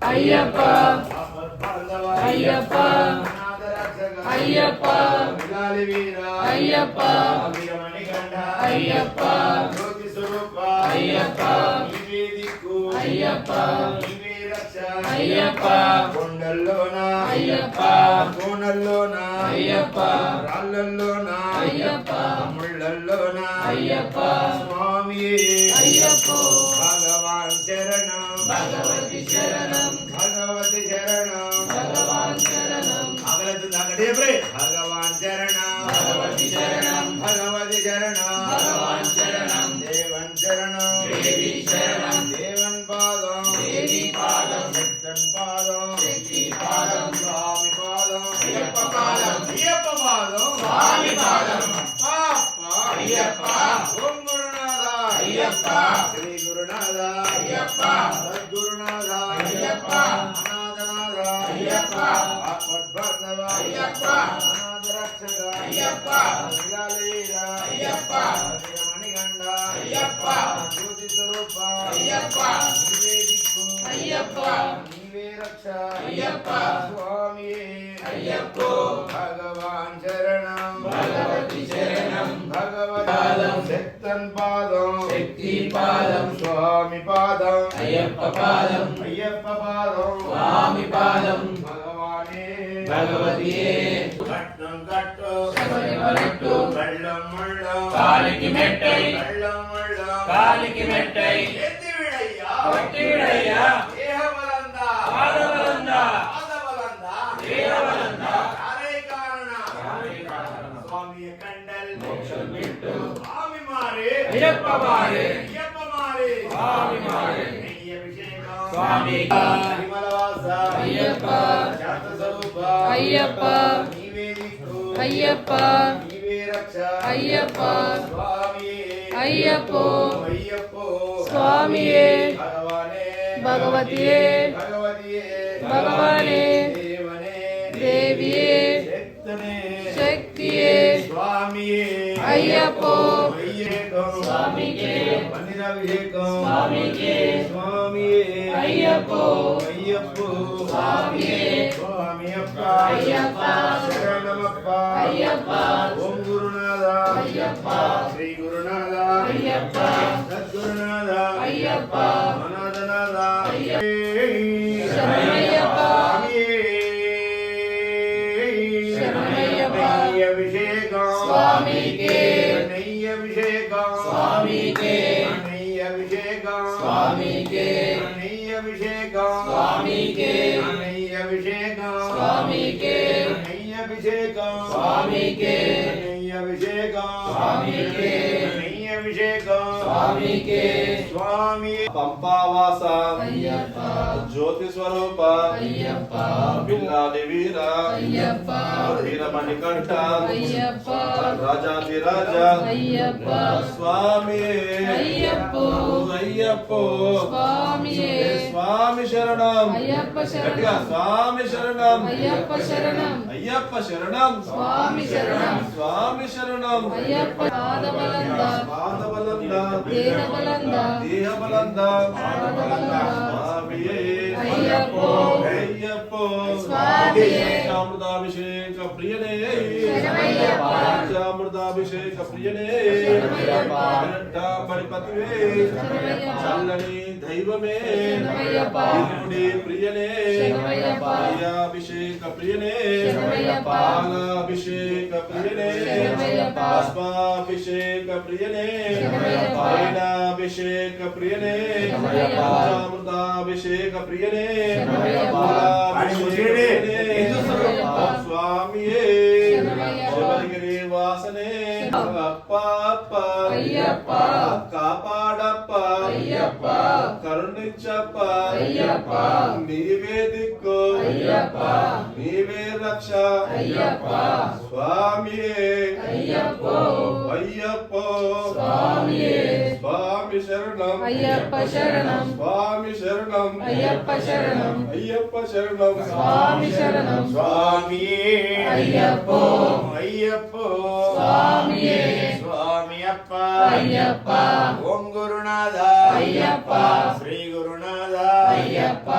అయ్యప్ప అయ్యప్ప అయ్యప్ప అయ్యప్ప అయ్యప్ప అయ్యప్ప అయ్యప్ప అయ్యప్ప కొండల్లోన అయ్యప్ప కోనల్లోన అయ్యప్ప రాళ్ళల్లోన అయ్యప్ప ముళ్ళల్లోన అయ్యప్ప స్వామి అయ్యప్ప భగవాన్ శరణం భగవతి శరణం భగవతి శరణం భగవాన్ శరణం భగవాన్ శరణం భగవతి శరణం భగవతి శరణం భగవాన్ శరణం దేవన్ శరణం దేవి శరణం దేవన్ పాదం దేవి పాదం శక్తన్ పాదం శక్తి పాదం స్వామి పాదం అయ్యప్ప పాదం అయ్యప్ప పాదం స్వామి పాదం అయ్యప్ప ఓం గురునాథ అయ్యప్ప శ్రీ గురునాథ అయ్యప్ప సద్గురునాథ అయ్యప్ప అనాథనాథ అయ్యప్ప ఆపద్బాంధవ అయ్యప్ప అనాథ రక్షక అయ్యప్ప వీర అయ్యప్ప మణిగండ అయ్యప్ప జ్యోతి స్వరూప అయ్యప్ప నీవే దిక్కు అయ్యప్ప నీవే రక్ష అయ్యప్ప స్వామి అయ్యప్ప భగవాన్ శరణం భగవతి శరణం భగవతాదం శక్తన్ పాదం శక్తి పాదం స్వామి పాదం అయ్యప్ప పాదం అయ్యప్ప పాదం స్వామి పాదం భగవానే భగవతియే కట్టం కట్టు శబరిమలట్టు కళ్ళం మళ్ళం కాలికి మెట్టై కళ్ళం మళ్ళం కాలికి మెట్టై ఎత్తివిడయ్యా ఒట్టివిడయ్యా దేహబలందా పాదబలందా పాదబలందా దేహబలందా కారే కారణ స్వామి కండల్ మోక్షం విట్టు స్వామి మారే అయ్యప్ప మారే అయ్యప్ప మారే స్వామి మారే నెయ్యి అభిషేకం స్వామి విమలవాస అయ్యప్ప శాంత స్వరూప అయ్యప్ప నీవే దిక్కు అయ్యప్ప నీవే రక్ష అయ్యప్ప స్వామి అయ్యప్ప అయ్యప్ప స్వామియే భగవానే భగవతియే భగవతియే భగవానే దేవనే దేవియే శక్తనే శక్తియే స్వామియే అయ్యప్ప అయ్యేకం స్వామికే పన్నిరాభిషేకం స్వామికే స్వామియే అయ్యప్ప అయ్యప్ప స్వామియే స్వామియప్ప అయ్యప్ప శరణమప్ప అయ్యప్ప ఓం గురునాథ అయ్యప్ప శ్రీ గురునాథ అయ్యప్ప సద్గురునాథ అయ్యప్ప అనాథనాథ శరణయ్యప్ప శరణయ్యప్ప అభిషేకం స్వామికే నెయ్యి అభిషేకం స్వామికే నెయ్యి అభిషేకం స్వామికే నెయ్యి అభిషేకం స్వామికే నెయ్యి అభిషేకం స్వామికే నెయ్యి అభిషేకం స్వామికే నెయ్యి అభిషేకం స్వామికే నెయ్యి అభిషేకం స్వామికే స్వామి పంపావాస అయ్యప్ప జ్యోతి స్వరూప అయ్యప్ప బిల్లాది వీర అయ్యప్ప వీరమణికంఠ అయ్యప్ప రాజాధిరాజ అయ్యప్ప స్వామి అయ్యప్ప అయ్యప్ప స్వామియే స్వామి శరణం అయ్యప్ప గట్టిగా శరణం స్వామి శరణం అయ్యప్ప శరణం అయ్యప్ప శరణం స్వామి శరణం స్వామి శరణం అయ్యప్ప పాదబలంద పాదబలంద దేహబలంద దేహబలంద పాదబలంద స్వామియే అయ్యప్ప అయ్యప్ప స్వామియే చామృతాభిషేక ప్రియనే శరణమయ్యప్ప చామృతాభిషేక ప్రియనే శరణమయ్యప్ప పరిపతివే శరణమయ్యప్ప చల్లని దైవమే శరణమయ్యప్ప దేవుడి ప్రియనే శరణమయ్యప్ప అభిషేక ప్రియనే శరణమయ్యప్ప పాలాభిషేక ప్రియనే శరణమయ్యప్ప పుష్పాభిషేక ప్రియనే శరణమయ్యప్ప తైలాభిషేక ప్రియనే శరణమయ్యప్ప చామృతాభిషేక ప్రియనే శరణమయ్యప్ప పాలాభిషేక ప్రియనే శరణమయ్యప్ప స్వామియే శరణమయ్యప్ప శబరిగిరి వాసనే అప్ప అప్ప అయ్యప్ప కాపాడప్ప అయ్యప్ప కరుణించప్ప అయ్యప్ప నీవే దిక్కు అయ్యప్ప నీవే రక్ష అయ్యప్ప స్వామియే అయ్యప్ప అయ్యప్ప స్వామియే స్వామి శరణం అయ్యప్ప శరణం స్వామి శరణం అయ్యప్ప శరణం అయ్యప్ప శరణం స్వామి శరణం స్వామియే అయ్యప్ప అయ్యప్ప అయ్యప్పో స్వామియే స్వామి అప్ప అయ్యప్ప ఓం గురునాథ అయ్యప్ప శ్రీ గురునాథ అయ్యప్ప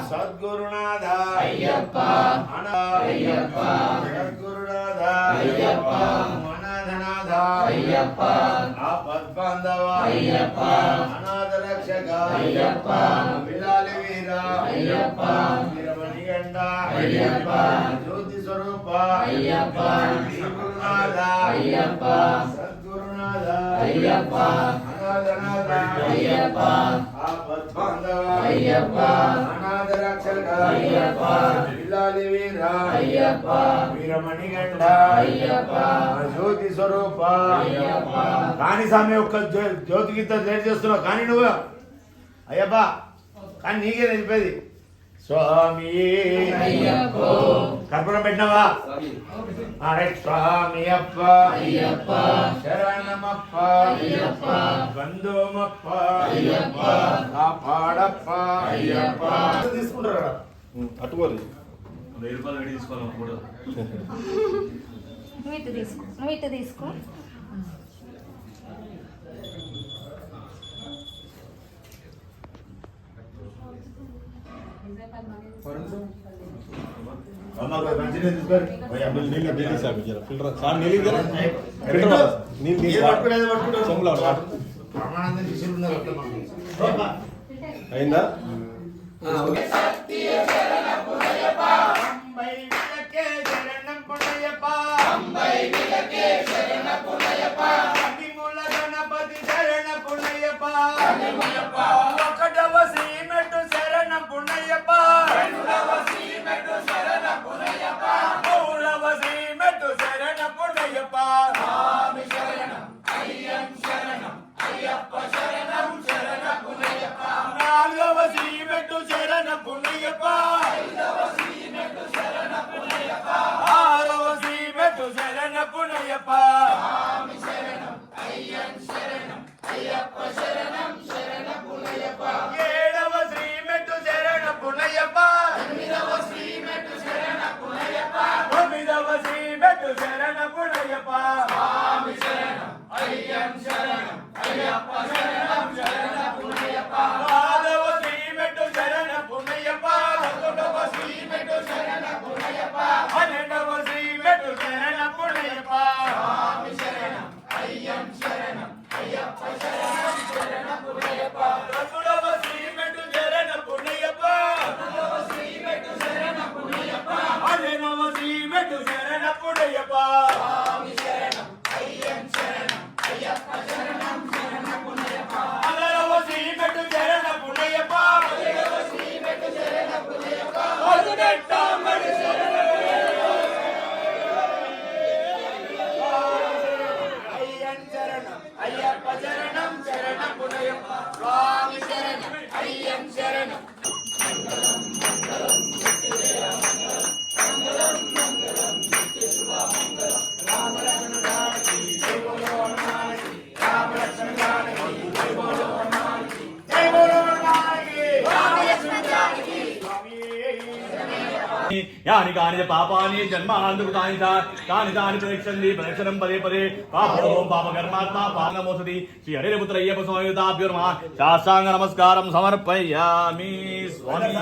సద్గురునాథ అయ్యప్ప అయ్యప్ప సద్గురునాథ అయ్యప్ప అనాథనాథ అయ్యప్ప ఆపద్బాంధవ అయ్యప్ప అనాథ రక్షక అయ్యప్ప విలాలి వీర అయ్యప్ప వీరమణిగండ అయ్యప్ప జ్యోతి స్వరూప అయ్యప్ప శ్రీ గురునాథ అయ్యప్ప సద్గురునాథ అయ్యప్ప అనాథనాథ అయ్యప్ప ఆపద్బాంధవ అయ్యప్ప అనాథ రక్షక అయ్యప్ప విలాలి వీర అయ్యప్ప వీరమణిగండ అయ్యప్ప జ్యోతి స్వరూప అయ్యప్ప కానీ స్వామి ఒక్క జ్యోతి గీత లేట్ చేస్తున్నావు కానీ నువ్వు అయ్యప్ప కానీ నీకే తెలిపేది స్వామి అయ్యప్పో కర్పూరం పెట్టినావా రైట్ స్వామి అప్ప అయ్యప్ప శరణమప్ప అయ్యప్ప బంధుమప్ప అయ్యప్ప కాపాడప్ప అయ్యప్ప తీసుకుంటారా అటువరి నువ్వు ఇటు తీసుకో మంచిగా తీసుకోరు బ్రహ్మానందం తీసుకున్నారు అయిందా అంబై విలకే శరణం పుణయ్యప్ప అభిమూల గణపతి శరణ పుణయ్యప్ప ఒకటవ శ్రీమెట్టు శరణ పుణయ్యప్ప మూడవ శ్రీమెట్టు శరణ పుణయ్యప్ప నాలుగవ శ్రీమెట్టు శరణ పుణయ్యప్ప ఆరవ శ్రీమెట్టు శరణ పుణయ్యప్ప ఏడవ శ్రీమెట్టు శరణ పుణయ్యప్ప తొమ్మిదవ శ్రీమెట్టు శరణ పుణయ్యప్ప పాదవ శ్రీమెట్టు శరణ పుణయ్యప్ప పన్నెండవ శ్రీమెట్టు శరణ పుణయ్యప్ప పదమూడవ శ్రీమెట్టు శరణ పుణయ్యప్ప పదిహేనవ శ్రీమెట్టు శరణ పుణయ్యప్ప పదహారవ శ్రీమెట్టు శరణ పుణయ్యప్ప పదినెట్టామడి శరణ అయ్యన్ శరణం అయ్యప్ప శరణం శరణ పుణయ్యప్ప స్వామి శరణం అయ్యన్ శరణం यानि कानि पापानि जन्मान्तकृतानि तानि तानि प्रदक्षिणं पदे पदे पापो पापकर्मात्मा पापनमोसति श्री हरिपुत्रय्यप्प स्वामियुताभ्यो नमः शास्त्रांग नमस्कारं समर्पयामि स्वामी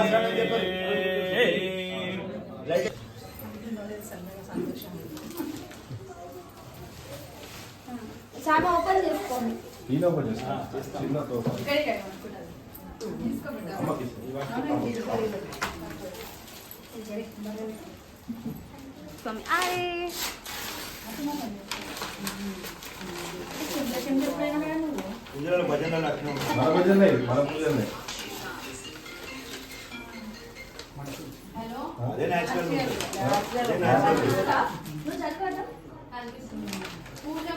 చాలా ఓపెన్ చేసుకోండి ఈయన ఓపెన్ చేస్తా చిన్నతో స్వామి అరే పూజలు భజనలు అట్లా మన పూజలే మన పూజలే అదే న్యాచురల్ ఉంటుంది నువ్వు చదవడం పూజ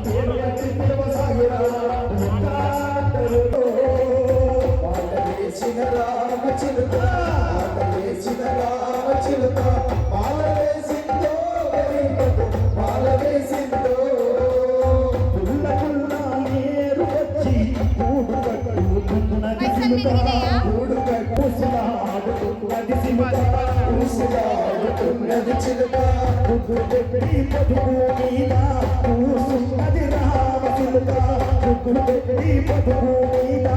పేరు ఎత్తి పిలవసాగిరా పాట వేసిన రామ చిలుక పాట వేసిన రామ చిలుక పాల వేసిందో పాల వేసిందో పుల్ల పుల్ల ఏరు వచ్చి కూడు కట్టుకున్నది చిలుక కూడు కట్టుకున్నది చిలుక కూసులాడుతున్నది చిలుక గుడ్డు పెట్టి పొదుపు మీద కూసున్నది రామ చిలుక గుడ్డు పెట్టి పొదుపు మీద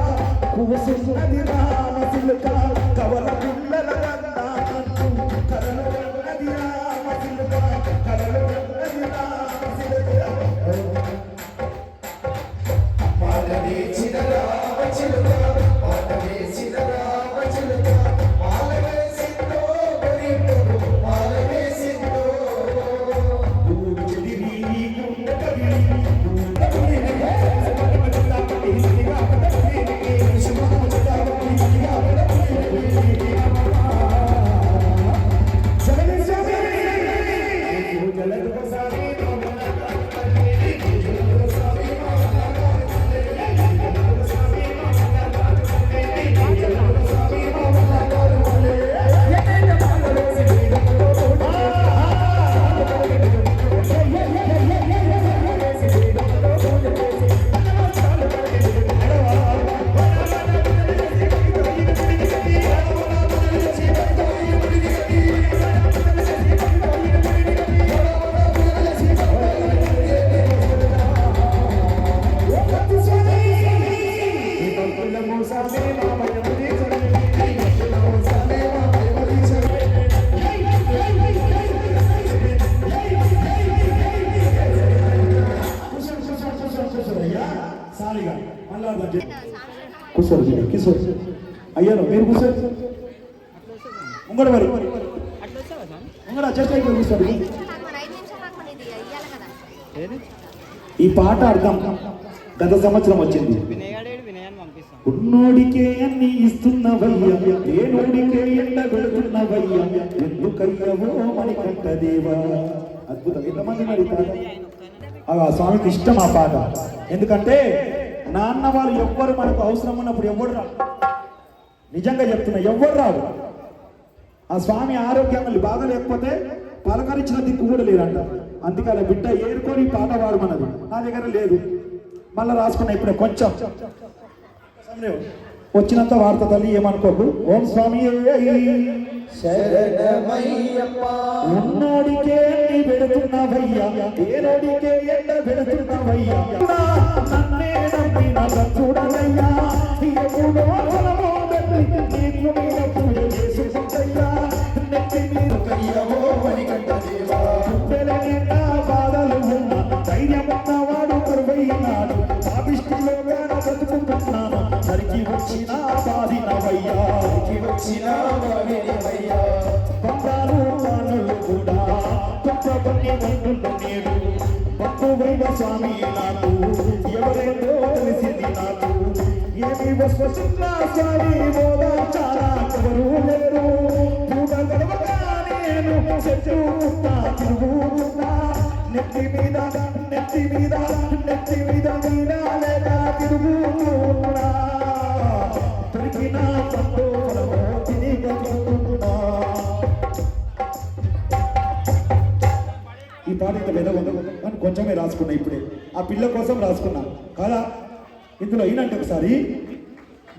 కూసున్నది రామ చిలుక కవల పిల్లల గంధానంటూ కలలు ఉన్నది రామ చిలుక కలలు ఉన్నది రామ చిలుక పాట వేసిన రామ చిలుక పాట వేసిన రామ చిలుక పాల వేసిందో గరీబు పాల వేసిందో గూడు చెదిరి గుండ కదిలి గుండ కదిలి కూర్చోరు కిషోర్ అయ్యారు మీరు కూర్చోరు ఉంగడ మరి ఉంగడ చెట్టు ఇక్కడ కూర్చోరు ఈ పాట అర్థం గత సంవత్సరం వచ్చింది ఉన్నోడికే అన్ని ఇస్తున్నవయ్యా ఏనోడికే ఎండ పెడుతున్నవయ్యా ఎందుకయ్యవో మని కంట దేవా అద్భుతం ఎంతమంది మరి పాట ఆ స్వామికి ఇష్టం ఆ పాట ఎందుకంటే నాన్న వాళ్ళు ఎవ్వరు మనకు అవసరం ఉన్నప్పుడు ఎవ్వరు రాదు నిజంగా చెప్తున్నా ఎవ్వరు రాదు ఆ స్వామి ఆరోగ్యం బాగా లేకపోతే పలకరించిన దిక్కు కూడా లేదంట అందుకే అలా బిడ్డ ఏరుకొని పాట పాడమన్నది నా దగ్గర లేదు మళ్ళీ రాసుకున్నా ఇప్పుడు కొంచెం వచ్చినంత వార్త తల్లి ఏమనుకోకు ఓం స్వామి ఉన్నోడికే పెడుతున్నవయ్యా ఏనోడికే ఎండ పెడుతున్నవయ్యా నన్నే నమ్మిన చూడవయ్యా ఎప్పుడో ఫలమో నీకు మీద పూజ చేసుకుంటయ్యా నెత్తి మీద కయ్యవో మణికంఠ దేవా నిండా బాధలు ఉన్నా ధైర్యం ఉన్నవాడు కరువైనాడు పాపిష్టిలో బతుకుంటున్నాను సరికి వచ్చిన బాధినవయ్యా సరికి వచ్చిన బాధినవయ్యా బంగారు వానులు కూడా తప్పని వండులు నేడు బంధువైన స్వామి నాకు ఎవరెందో తెలిసింది నాకు ఏమి వస్తున్నా స్వామి ఓదా చాలా ఎవరు లేరు పూట గడవగా నేను చెట్టుకున్నా తిరుగుతున్నా నెత్తి మీద నెత్తి మీద నెత్తి మీద మీద లేక తిరుగుతున్నా దొరికిన పండు తిని బతుకుతున్నా ఈ పాట ఇంత పెద్ద అని కొంచెమే రాసుకున్నా ఇప్పుడే ఆ పిల్ల కోసం రాసుకున్నా కాదా ఇందులో అయినంటే ఒకసారి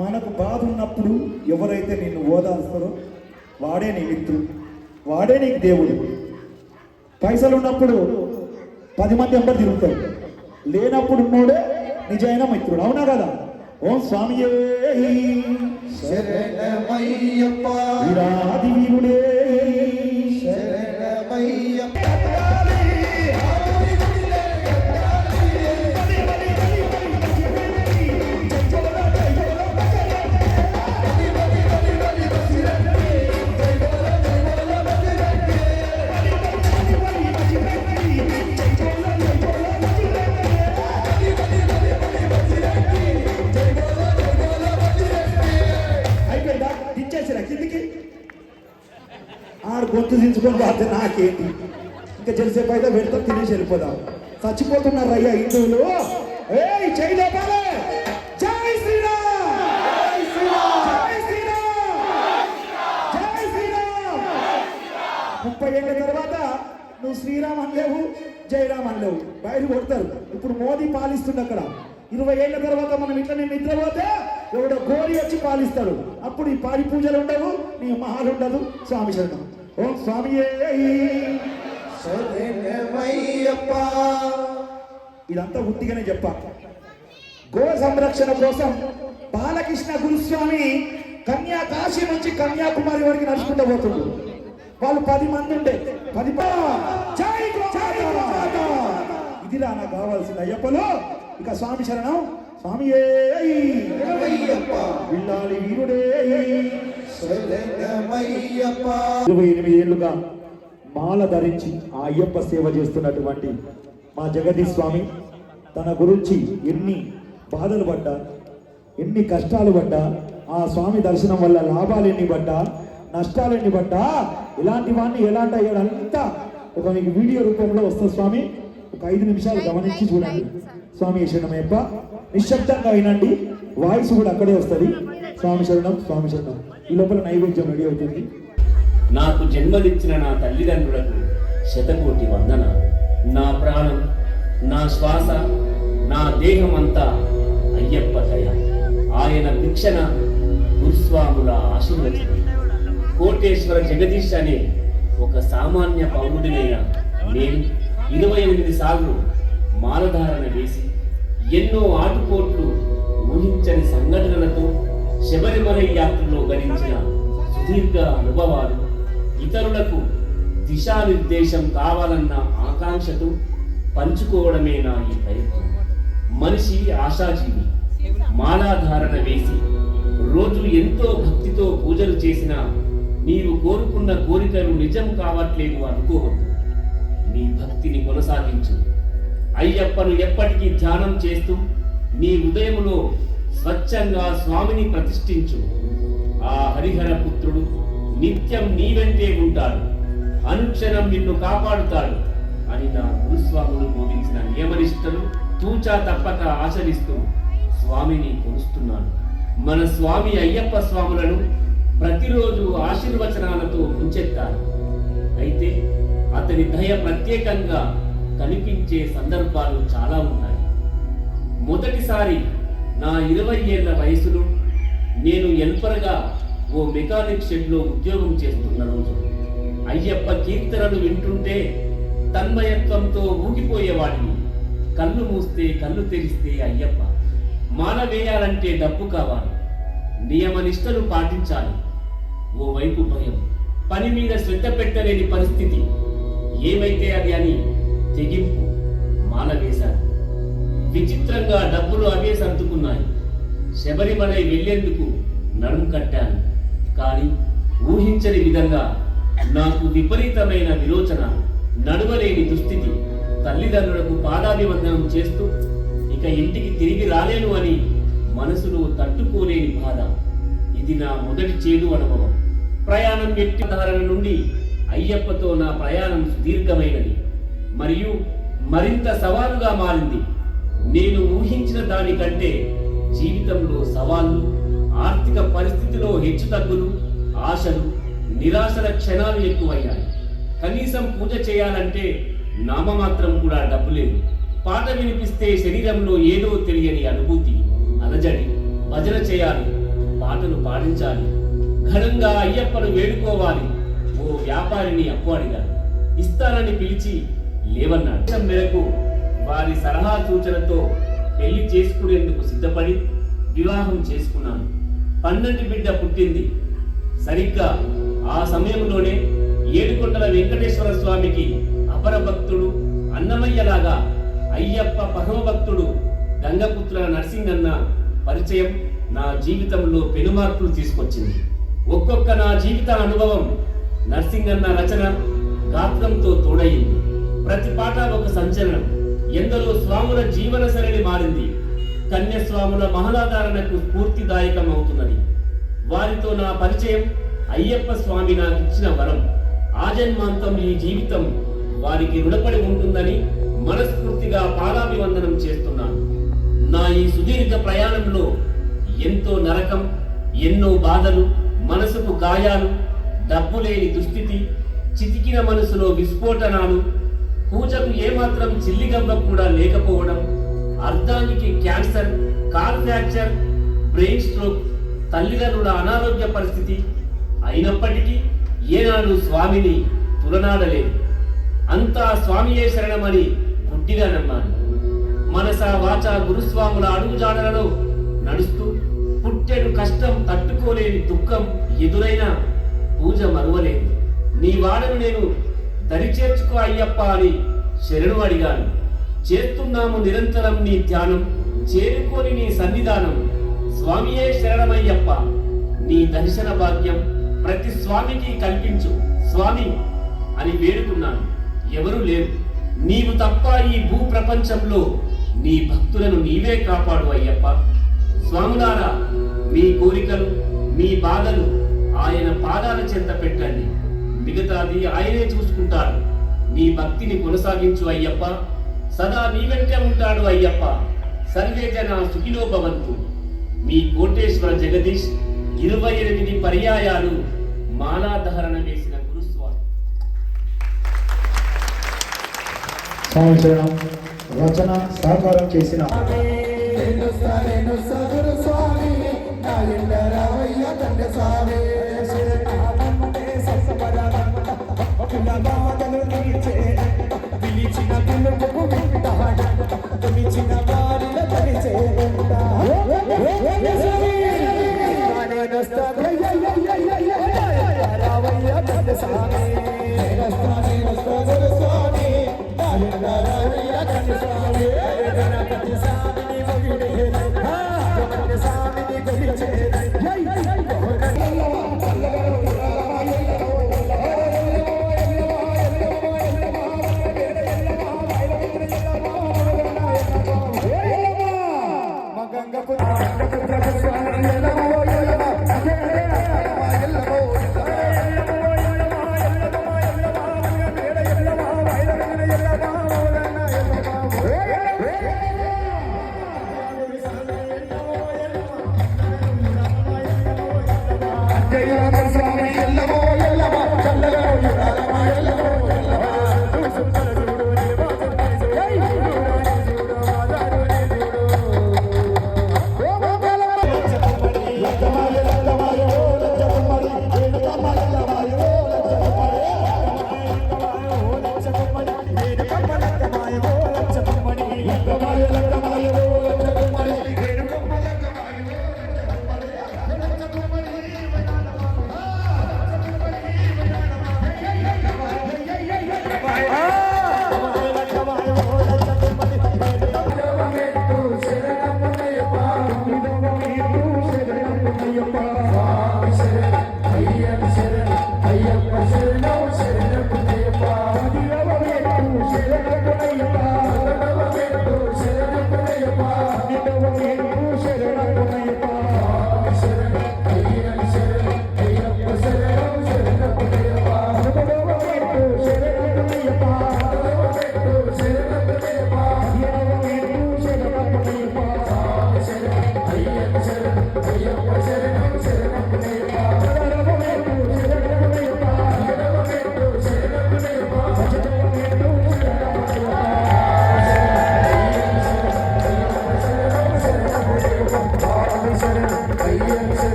మనకు బాధ ఉన్నప్పుడు ఎవరైతే నిన్ను ఓదార్స్తారో వాడే నీ మిత్రుడు వాడే నీకు దేవుడు పైసలు ఉన్నప్పుడు 10 మంది ఎంబడి తిరుగుతాడు లేనప్పుడు ఉన్నోడే నిజమైన మిత్రుడు అవునా కదా ఓం స్వామి వీరాది వీరుడే గొంతు దించుకొని పోతే నాకేంటి ఇంకా తెలిసేపు అయితే పెడతాం తినేసి వెళ్ళిపోదాం చచ్చిపోతున్నారు అయ్యా హిందువులు. ఏయ్ జై లోపాలే, జై శ్రీరామ్, జై శ్రీరామ్, జై శ్రీరామ్. 30 ఏళ్ళ తర్వాత నువ్వు శ్రీరామ్ అనలేవు, జయరామ్ అనలేవు, బయట కొడతారు. ఇప్పుడు మోదీ పాలిస్తుండ అక్కడ. 20 ఏళ్ళ తర్వాత మనం ఇట్లా నేను నిద్రపోతే ఎవడో గోరి వచ్చి పాలిస్తాడు. అప్పుడు ఈ పాడి పూజలు ఉండవు, నీ మహాలు ఉండదు. స్వామి శరణం. ఓం స్వామి. ఇదంతా ఉట్టిగానే చెప్పా. గో సంరక్షణ కోసం బాలకృష్ణ గురుస్వామి కన్యాకాశి నుంచి కన్యాకుమారి వరకు నడుచుకుంటూ పోతుండ్రు. వాళ్ళు 10 మంది ఉండే. 10 జై గోమాత. ఇదిలా నాకు కావాల్సింది అయ్యప్పలో. ఇక స్వామి శరణం. స్వామి విల్లాలి వీరుడే. 28 ఏళ్లుగా మాల ధరించి ఆ అయ్యప్ప సేవ చేస్తున్నటువంటి మా జగదీష్ స్వామి తన గురించి ఎన్ని బాధలు పడ్డా, ఎన్ని కష్టాలు పడ్డా, ఆ స్వామి దర్శనం వల్ల లాభాలు ఎన్ని పడ్డా, నష్టాలు ఎన్ని పడ్డా, ఇలాంటి వాడిని ఎలాంటి అయ్యాడు అంతా ఒక మీకు వీడియో రూపంలో వస్తుంది. స్వామి ఒక 5 నిమిషాలు గమనించి చూడండి. స్వామి శరణమయ్యప్ప. నిశ్శబ్దంగా వినండి, వాయిస్ కూడా అక్కడే వస్తుంది. స్వామి శరణం, స్వామి శరణం. ఈ లోపల నైవేద్యం రెడీ అవుతుంది. నాకు జన్మనిచ్చిన నా తల్లిదండ్రులకు శతకోటి వందన. నా ప్రాణం, నా శ్వాస, నా దేహం అంతా అయ్యప్ప దయ. ఆయన భిక్షణ, గురుస్వాముల ఆశీర్వచనం. కోటేశ్వర జగదీష్ అనే ఒక సామాన్య పౌరుడినైన నేను 28 సార్లు మాలధారణ వేసి ఎన్నో ఆటుపోట్లు, ఊహించని సంఘటనలతో శబరిమల యాత్రలో గడించిన సుదీర్ఘ అనుభవాలు, ఇతరులకు దిశానిర్దేశం కావాలన్న ఆకాంక్షతో పంచుకోవడమే నా ఈ ప్రయత్నం. మనిషి ఆశాజీవి. మాలాధారణ వేసి రోజు ఎంతో భక్తితో పూజలు చేసినా నీవు కోరుకున్న కోరికలు నిజం కావట్లేదు అనుకోవద్దు. నీ భక్తిని కొనసాగించు. అయ్యప్పను ఎప్పటికీ ధ్యానం చేస్తూ నీ హృదయంలో స్వచ్ఛంగా స్వామిని ప్రతిష్ఠించు. ఆ హరిహర పుత్రుడు నిత్యం నీ వెంటే ఉంటాడు, అనుక్షణం నిన్ను కాపాడుతాడు అని నా గురుస్వాములు బోధించిన నియమనిష్టలు తూచా తప్పక ఆచరిస్తూ స్వామిని కొలుస్తున్నాను. మన స్వామి అయ్యప్ప స్వాములను ప్రతిరోజు ఆశీర్వచనాలతో ముంచెత్తారు. అయితే అతని దయ ప్రత్యేకంగా కనిపించే సందర్భాలు చాలా ఉన్నాయి. మొదటిసారి నా 20 ఏళ్ల వయసులో నేను ఎల్పరగా ఓ మెకానిక్ షెడ్లో ఉద్యోగం చేస్తున్న రోజు అయ్యప్ప కీర్తనలు వింటుంటే తన్మయత్వంతో ఊగిపోయేవాడిని. కళ్ళు మూస్తే కళ్ళు తెరిస్తే అయ్యప్ప. మాల వేయాలంటే డబ్బు కావాలి, నియమనిష్టలు పాటించాలి. ఓవైపు భయం, పని మీద శ్రద్ధ పెట్టలేని పరిస్థితి. ఏమైతే అది అని తెగింపు. మాల వేశాను. విచిత్రంగా డబ్బులు అవే సర్దుకున్నాయి. శబరిమలై వెళ్లేందుకు నడుం కట్టాను. కానీ ఊహించని విధంగా నాకు విపరీతమైన విరోచన, నడవలేని దుస్థితి. తల్లిదండ్రులకు పాదాభివందనం చేస్తూ ఇక ఇంటికి తిరిగి రాలేను అని మనసులో తట్టుకోలేని బాధ. ఇది నా మొదటి చేదు అనుభవం. ప్రయాణం ఎట్టి ధారణ నుండి అయ్యప్పతో నా ప్రయాణం సుదీర్ఘమైనది మరియు మరింత సవాలుగా మారింది. నేను ఊహించిన దానికంటే జీవితంలో సవాళ్లు, ఆర్థిక పరిస్థితిలో హెచ్చుతగ్గులు, ఆశలు, నిరాశల క్షణాలు ఎక్కువయ్యాయి. కనీసం పూజ చేయాలంటే నామమాత్రం కూడా డబ్బు లేదు. పాట వినిపిస్తే శరీరంలో ఏదో తెలియని అనుభూతి, అలజడి. భజన చేయాలి, పాటలు పాడించాలి, ఘనంగా అయ్యప్పను వేడుకోవాలి. ఓ వ్యాపారిని అప్పు అడిగాను. ఇస్తానని పిలిచి లేవన్నాడు. మేరకు వారి సలహా సూచనతో పెళ్లి చేసుకునేందుకు సిద్ధపడి వివాహం చేసుకున్నాను. 12 బిడ్డ పుట్టింది. సరిగ్గా ఆ సమయంలోనే ఏడుకొండల వెంకటేశ్వర స్వామికి అపర భక్తుడు, అన్నమయ్యలాగా అయ్యప్ప పరమ భక్తుడు గంగపుత్ర నర్సింగన్న పరిచయం నా జీవితంలో పెనుమార్పులు తీసుకొచ్చింది. ఒక్కొక్క నా జీవిత అనుభవం నర్సింగన్న రచన గాత్రంతో తోడయింది. ప్రతి పాట ఒక సంచలనం. ఎందరో స్వాముల జీవన సరళి మారింది. కన్యస్వాముల మహలాధారణకు స్ఫూర్తిదాయకం అవుతున్నది. వారితో నా పరిచయం అయ్యప్ప స్వామి నాకు ఇచ్చిన వరం. ఆజన్మాంతం ఈ జీవితం వారికి రుణపడి ఉంటుందని మనస్ఫూర్తిగా పాదాభివందనం చేస్తున్నాను. నా ఈ సుదీర్ఘ ప్రయాణంలో ఎంతో నరకం, ఎన్నో బాధలు, మనసుకు గాయాలు, డబ్బు లేని దుస్థితి, చితికిన మనసులో విస్ఫోటనాలు, పూజకు ఏమాత్రం చిల్లిగవ్వ కూడా లేకపోవడం, అర్ధానికి cancer, car fracture, brain stroke, తల్లిదండ్రుల అనారోగ్య పరిస్థితి అయినప్పటికీ ఏనాడు స్వామిని తులనాడలేదు. అంతా స్వామియే శరణమని గుడ్డిగా నమ్మాను. మనస వాచ గురుస్వాముల అడుగుజాడలలో నడుస్తూ పుట్టెడు కష్టం తట్టుకోలేని దుఃఖం ఎదురైనా పూజ మరువలేదు. నీ వాడను నేను దరిచేర్చుకో అయ్యప్ప అని శరణు అడిగాను. చేస్తున్నాము నిరంతరం నీ ధ్యానం, చేరుకోని నీ సన్నిధానం. స్వామియే శరణమయ్యప్ప, నీ దర్శన భాగ్యం ప్రతి స్వామికి కల్పించు స్వామి అని వేడుకున్నాను. ఎవరు లేరు, నీవు తప్ప ఈ భూ ప్రపంచంలో. నీ భక్తులను నీవే కాపాడు అయ్యప్ప. స్వాములారా, మీ కోరికలు, మీ బాధలు ఆయన పాదాల చెంత పెట్టండి. మిగతాది ఆయనే చూసుకుంటాడు. నీ భక్తిని కొనసాగించు అయ్యప్ప. సదా నీ వెంటే ఉంటాడు అయ్యప్ప. సర్వే జన సుఖినో భవంతు. మీ కోటేశ్వర జగదీష్ 28 పర్యాయాలు మాలాధారణ వేసిన గురుస్వామి. స్వామి శరణం. రచన సహకారం చేసిన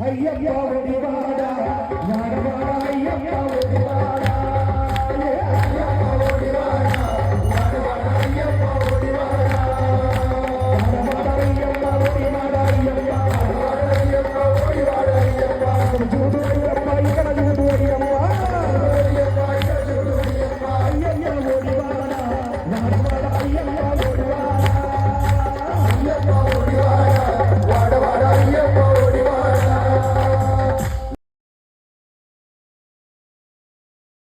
అయ్యప్ప